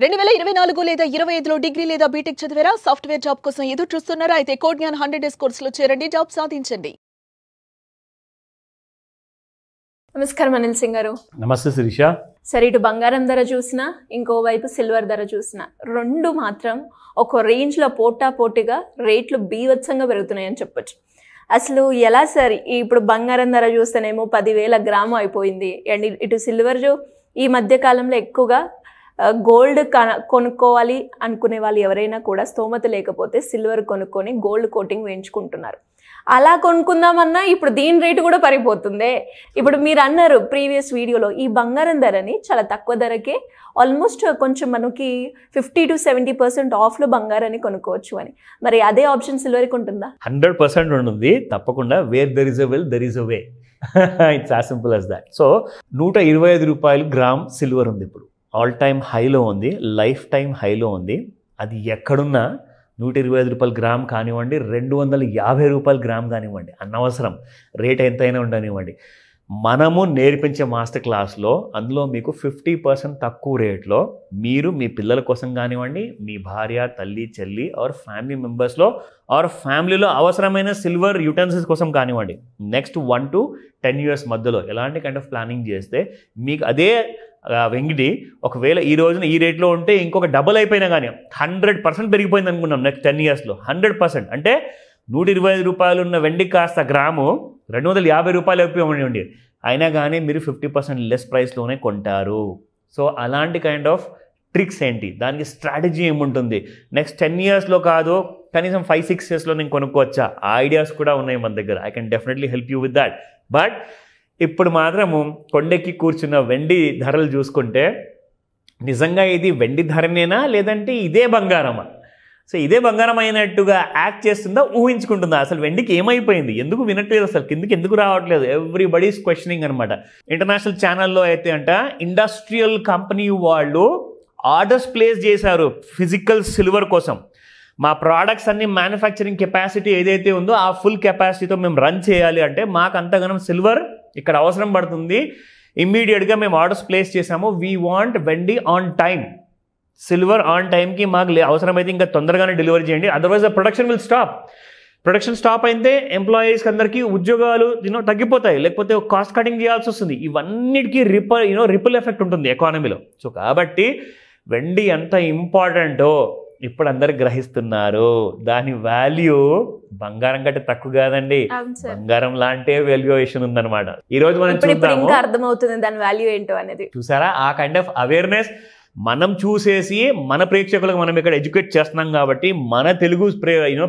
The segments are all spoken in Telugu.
2024 లేదా 25లో డిగ్రీ లేదా బీటెక్ చదివారా? సాఫ్ట్వేర్ జాబ్ కోసం ఎదురు చూస్తున్నారా? అయితే కోడ్ జ్ఞాన్ 100 డేస్ కోర్సులో చేరండి, జాబ్ సాధించండి. నమస్కారం అనిల్ సింగ్ గారు. నమస్తే శిరీష. సరే, ఇటు బంగారం ధర చూసినా, ఇంకోవైపు సిల్వర్ ధర చూసినా, రెండు మాత్రం ఒక రేంజ్లో పోటాపోటీగా రేట్లు బీభత్సంగా పెరుగుతున్నాయని చెప్పొచ్చు. అసలు ఎలా సార్? ఇప్పుడు బంగారం ధర చూస్తేనేమో 10,000 గ్రాము అయిపోయింది. అండ్ ఇటు సిల్వర్ ఈ మధ్య కాలంలో ఎక్కువగా గోల్డ్ కొనుక్కోవాలి అనుకునే వాళ్ళు ఎవరైనా కూడా స్తోమత లేకపోతే సిల్వర్ కొనుక్కొని గోల్డ్ కోటింగ్ వేయించుకుంటున్నారు. అలా కొనుక్కుందామన్నా ఇప్పుడు దీని రేటు కూడా పడిపోతుంది. ఇప్పుడు మీరు అన్నారు ప్రీవియస్ వీడియోలో ఈ బంగారం ధరని చాలా తక్కువ ధరకే ఆల్మోస్ట్ కొంచెం మనకి 50 to 70% ఆఫ్లో బంగారాన్ని కొనుక్కోవచ్చు అని. మరి అదే ఆప్షన్ సిల్వర్కి ఉంటుందా? 100% ఉంటుంది తప్పకుండా. Where there is a will there is a way. It's as simple as that. So 125 రూపాయలు గ్రామ్ సిల్వర్ ఉంది, ఇప్పుడు ఆల్ టైమ్ హైలో ఉంది, లైఫ్ టైం హైలో ఉంది. అది ఎక్కడున్నా 125 రూపాయలు గ్రామ్ కానివ్వండి, 250 రూపాయలు గ్రామ్ కానివ్వండి, అనవసరం, రేట్ ఎంతైనా ఉండనివ్వండి. మనము నేర్పించే మాస్టర్ క్లాస్లో అందులో మీకు 50% తక్కువ రేట్లో మీరు మీ పిల్లల కోసం కానివ్వండి, మీ భార్య, తల్లి, చెల్లి ఆర్ ఫ్యామిలీ మెంబర్స్లో ఆర్ ఫ్యామిలీలో అవసరమైన సిల్వర్ యూటెన్సిల్స్ కోసం కానివ్వండి, నెక్స్ట్ 1 to 10 years మధ్యలో ఎలాంటి కైండ్ ఆఫ్ ప్లానింగ్ చేస్తే మీకు అదే వెంగిటి ఒకవేళ ఈ రోజున ఈ రేట్లో ఉంటే ఇంకొక డబల్ అయిపోయినా కానీ 100% పెరిగిపోయింది అనుకున్నాం నెక్స్ట్ 10 yearsలో. 100% అంటే 125 రూపాయలు ఉన్న వెండి కాస్త గ్రాము 250 రూపాయలు అయిపోయింది. అయినా కానీ మీరు 50% లెస్ ప్రైస్లోనే కొంటారు. సో అలాంటి కైండ్ ఆఫ్ ట్రిక్స్ ఏంటి, దానికి స్ట్రాటజీ ఏముంటుంది, నెక్స్ట్ 10 yearsలో కాదు కనీసం 5-6 yearsలో నేను కొనుక్కోవచ్చా, ఆ ఐడియాస్ కూడా ఉన్నాయి మన దగ్గర. I can definitely help you with that. But ఇప్పుడు మాత్రము కొండెక్కి కూర్చున్న వెండి ధరలు చూసుకుంటే నిజంగా ఇది వెండి ధరనేనా లేదంటే ఇదే బంగారమా? సో ఇదే బంగారం అయినట్టుగా యాక్ట్ చేస్తుందా, ఊహించుకుంటుందా? అసలు వెండికి ఏమైపోయింది, ఎందుకు వినట్లేదు, అసలు కిందకి ఎందుకు రావట్లేదు? ఎవ్రీబడీస్ క్వశ్చనింగ్ అనమాట. ఇంటర్నేషనల్ ఛానల్లో అయితే అంట ఇండస్ట్రియల్ కంపెనీ వాళ్ళు ఆర్డర్స్ ప్లేస్ చేశారు ఫిజికల్ సిల్వర్ కోసం. మా ప్రోడక్ట్స్ అన్ని మ్యానుఫ్యాక్చరింగ్ కెపాసిటీ ఏదైతే ఉందో ఆ ఫుల్ కెపాసిటీతో మేము రన్ చేయాలి అంటే మాకు అంతగానం సిల్వర్ ఇక్కడ అవసరం పడుతుంది. ఇమ్మీడియట్గా మేము ఆర్డర్స్ ప్లేస్ చేసాము. వీ వాంట్ వెండి ఆన్ టైమ్, సిల్వర్ ఆన్ టైంకి మాకు అవసరమైతే ఇంకా తొందరగానే డెలివరీ చేయండి, otherwise the production will stop. Production stop అయితే ఎంప్లాయీస్కి అందరికీ ఉద్యోగాలు తగ్గిపోతాయి, లేకపోతే కాస్ట్ కటింగ్ చేయాల్సి వస్తుంది. ఇవన్నిటికీ రిపుల్ ఎఫెక్ట్ ఉంటుంది ఎకానమీలో. సో కాబట్టి వెండి ఎంత ఇంపార్టెంటో ఇప్పుడు అందరు గ్రహిస్తున్నారు. దాని వాల్యూ బంగారం కంటే తక్కువ కాదండి, బంగారం లాంటి వాల్యుయేషన్ ఉందన్నమాట. ఈ రోజు మనం చూద్దాము, అర్థమవుతుంది దాని వాల్యూ ఏంటో అనేది. చూసారా ఆ కైండ్ ఆఫ్ అవేర్నెస్ మనం చూసేసి మన ప్రేక్షకులకు మనం ఇక్కడ ఎడ్యుకేట్ చేస్తున్నాం కాబట్టి మన తెలుగు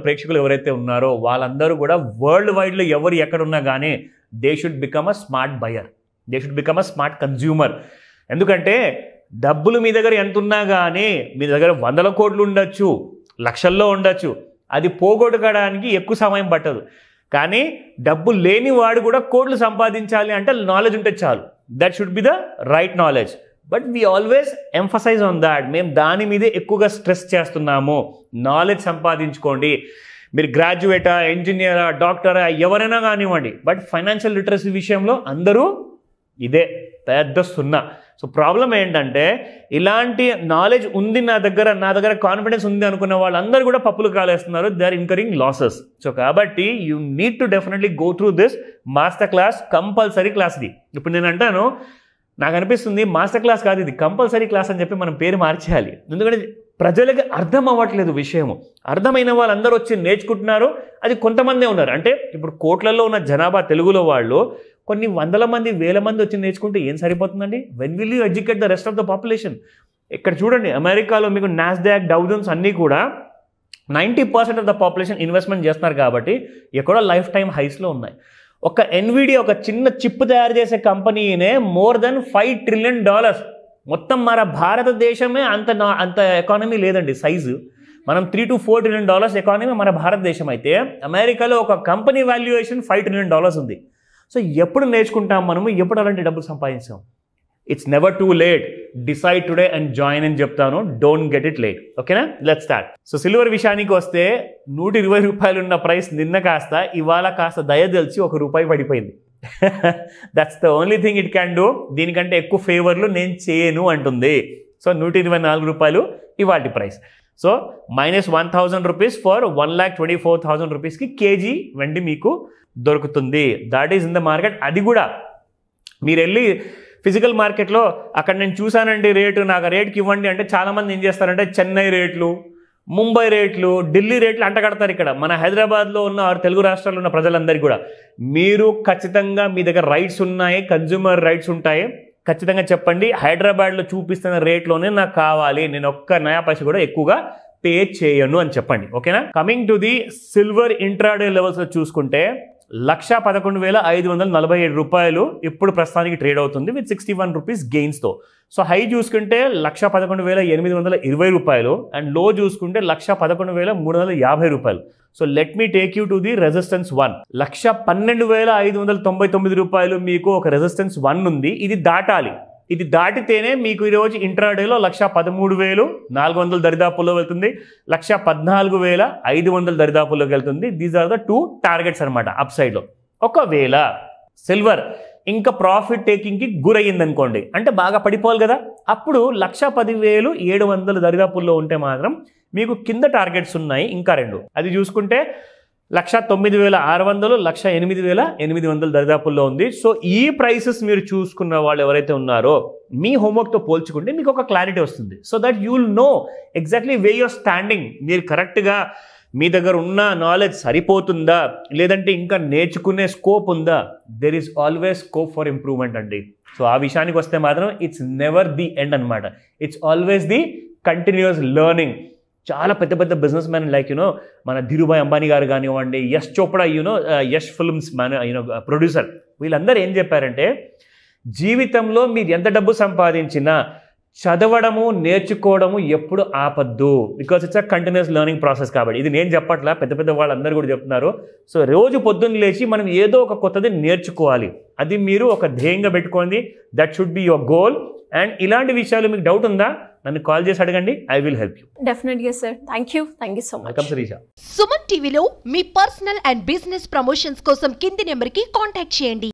ప్రేక్షకులు ఎవరైతే ఉన్నారో వాళ్ళందరూ కూడా వరల్డ్ వైడ్లో ఎవరు ఎక్కడున్నా కానీ they should become a smart buyer, they should become a smart consumer. ఎందుకంటే డబ్బులు మీ దగ్గర ఎంత ఉన్నా కానీ మీ దగ్గర 100 కోట్లు ఉండొచ్చు, లక్షల్లో ఉండొచ్చు, అది పోగొట్టుకోవడానికి ఎక్కువ సమయం పట్టదు. కానీ డబ్బు లేని వాడు కూడా కోట్లు సంపాదించాలి అంటే నాలెడ్జ్ ఉంటే చాలు. That should be the right knowledge. But we always emphasize on that. మేము దాని మీదే ఎక్కువగా స్ట్రెస్ చేస్తున్నాము. నాలెడ్జ్ సంపాదించుకోండి, మీరు గ్రాడ్యుయేటా, ఇంజనీరా, డాక్టరా, ఎవరైనా కానివ్వండి. బట్ ఫైనాన్షియల్ లిటరసీ విషయంలో అందరూ ఇదే పెద్ద సున్నా. సో ప్రాబ్లం ఏంటంటే ఇలాంటి నాలెడ్జ్ ఉంది నా దగ్గర కాన్ఫిడెన్స్ ఉంది అనుకున్న వాళ్ళందరూ కూడా పప్పులు కాలేస్తున్నారు. They are incurring losses. So కాబట్టి you need to definitely go through this master class, compulsory class ఇది. ఇప్పుడు నేను అంటాను, నాకు అనిపిస్తుంది మాస్టర్ క్లాస్ కాదు ఇది కంపల్సరీ క్లాస్ అని చెప్పి మనం పేరు మార్చేయాలి. ఎందుకంటే ప్రజలకి అర్థం అవ్వట్లేదు విషయము. అర్థమైన వాళ్ళందరూ వచ్చి నేర్చుకుంటున్నారు, అది కొంతమందే ఉన్నారు. అంటే ఇప్పుడు కోట్లలో ఉన్న జనాభా తెలుగులో వాళ్ళు కొన్ని 100 మంది 1000 మంది వచ్చి నేర్చుకుంటే ఏం సరిపోతుందండి? When will you educate the rest of the population? ఇక్కడ చూడండి, అమెరికాలో మీకు నాస్డాక్, డౌ జోన్స్ అన్నీ కూడా 90% ఆఫ్ ద పాపులేషన్ ఇన్వెస్ట్మెంట్ చేస్తున్నారు కాబట్టి ఎక్కడో లైఫ్ టైం హైస్లో ఉన్నాయి. ఒక ఎన్విడియా ఒక చిన్న చిప్ తయారు చేసే కంపెనీనే more than $5 trillion. మొత్తం మన భారతదేశమే అంత ఎకానమీ లేదండి సైజు. మనం $3 to 4 trillion ఎకానమీ మన భారతదేశం అయితే అమెరికాలో ఒక కంపెనీ వాల్యుయేషన్ $5 trillion ఉంది. సో ఎప్పుడు నేర్చుకుంటాం మనము, ఎప్పుడు అలాంటి డబ్బులు సంపాదించాం? It's never too late. Decide today and join అని చెప్తాను, డోంట్ గెట్ ఇట్ లేట్. ఓకేనా? Let's start. సో సిల్వర్ విషయానికి వస్తే 120 రూపాయలు ఉన్న ప్రైస్ నిన్న కాస్త ఇవాళ కాస్త దయదలిచి ₹1 పడిపోయింది. That's the only thing it can do. దీనికంటే ఎక్కువ ఫేవర్లు నేను చేయను అంటుంది. సో 124 రూపాయలు ఇవాటి ప్రైస్. సో -1000 రూపీస్ ఫర్ 1,24,000 రూపీస్కి కేజీ వెండి మీకు దొరుకుతుంది. That is in the market. అది కూడా మీరు వెళ్ళి ఫిజికల్ మార్కెట్లో అక్కడ నేను చూశానండి రేటు, నాకు రేట్కి ఇవ్వండి అంటే చాలామంది ఏం చేస్తారంటే చెన్నై రేట్లు, ముంబై రేట్లు, ఢిల్లీ రేట్లు అంటగడతారు. ఇక్కడ మన హైదరాబాద్లో ఉన్న తెలుగు రాష్ట్రాల్లో ఉన్న ప్రజలందరికీ కూడా మీరు ఖచ్చితంగా మీ దగ్గర రైట్స్ ఉన్నాయి, కన్జ్యూమర్ రైట్స్ ఉంటాయి, ఖచ్చితంగా చెప్పండి హైదరాబాద్లో చూపిస్తున్న రేట్లోనే నాకు కావాలి, నేను ఒక్క నయా పైసా కూడా ఎక్కువగా పే చేయను అని చెప్పండి. ఓకేనా? Coming to the silver intraday లెవెల్స్లో చూసుకుంటే 1,11,547 రూపాయలు ఇప్పుడు ప్రస్తుతానికి ట్రేడ్ అవుతుంది విత్ 61 రూపీస్ గెయిన్స్తో. సో హై చూసుకుంటే 1,11,820 రూపాయలు అండ్ లో చూసుకుంటే 1,11,350 రూపాయలు. So let me take you to the resistance 1. 1,12,599 రూపాయలు మీకు ఒక రెసిస్టెన్స్ 1 ఉంది. ఇది దాటాలి. ఇది దాటితేనే మీకు ఈరోజు ఇంట్రాడేలో 1,13,400 దరిదాపుల్లో వెళ్తుంది, 1,14,500 దరిదాపుల్లోకి వెళ్తుంది. దీస్ ఆర్ ద 2 టార్గెట్స్ అనమాట అప్ సైడ్లో. ఒకవేళ సిల్వర్ ఇంకా ప్రాఫిట్ టేకింగ్కి గురయ్యింది అనుకోండి, అంటే బాగా పడిపోవాలి కదా, అప్పుడు 1,10,700 దరిదాపుల్లో ఉంటే మాత్రం మీకు కింద టార్గెట్స్ ఉన్నాయి ఇంకా 2. అది చూసుకుంటే 1,09,600, 1,08,800 దరిదాపుల్లో ఉంది. సో ఈ ప్రైసెస్ మీరు చూసుకున్న వాళ్ళు ఎవరైతే ఉన్నారో మీ హోంవర్క్తో పోల్చుకుంటే మీకు ఒక క్లారిటీ వస్తుంది. So that you will know exactly way your standing. మీరు కరెక్ట్గా మీ దగ్గర ఉన్న నాలెడ్జ్ సరిపోతుందా, లేదంటే ఇంకా నేర్చుకునే స్కోప్ ఉందా. There is always scope for improvement అండి. సో ఆ విషయానికి వస్తే మాత్రం ఇట్స్ నెవర్ ది ఎండ్ అనమాట. It's always the continuous learning. చాలా పెద్ద పెద్ద బిజినెస్ మ్యాన్ లైక్ మన ధీరుభాయ్ అంబానీ గారు కానివ్వండి, యష్ చోప్డా యష్ ఫిల్మ్స్ ప్రొడ్యూసర్, వీళ్ళందరూ ఏం చెప్పారంటే జీవితంలో మీరు ఎంత డబ్బు సంపాదించినా చదవడము నేర్చుకోవడము ఎప్పుడు ఆపద్దు. Because it's a continuous learning process. కాబట్టి ఇది నేను చెప్పట్లా, పెద్ద పెద్ద వాళ్ళందరూ కూడా చెప్తున్నారు. సో రోజు పొద్దున్న లేచి మనం ఏదో ఒక కొత్తది నేర్చుకోవాలి. అది మీరు ఒక ధ్యేయంగా పెట్టుకోండి. That should be your goal. And ఇలాంటి విషయాలు మీకు డౌట్ ఉందా, నన్ను కాల్ చేసి అడగండి. I will help you. డెఫినెట్గా sir. Thank you so much. Welcome Shirisha. Suman టీవీలో మీ పర్సనల్ అండ్ బిజినెస్ ప్రమోషన్స్ కోసం కింది నెంబర్కి కాంటాక్ట్ చేయండి.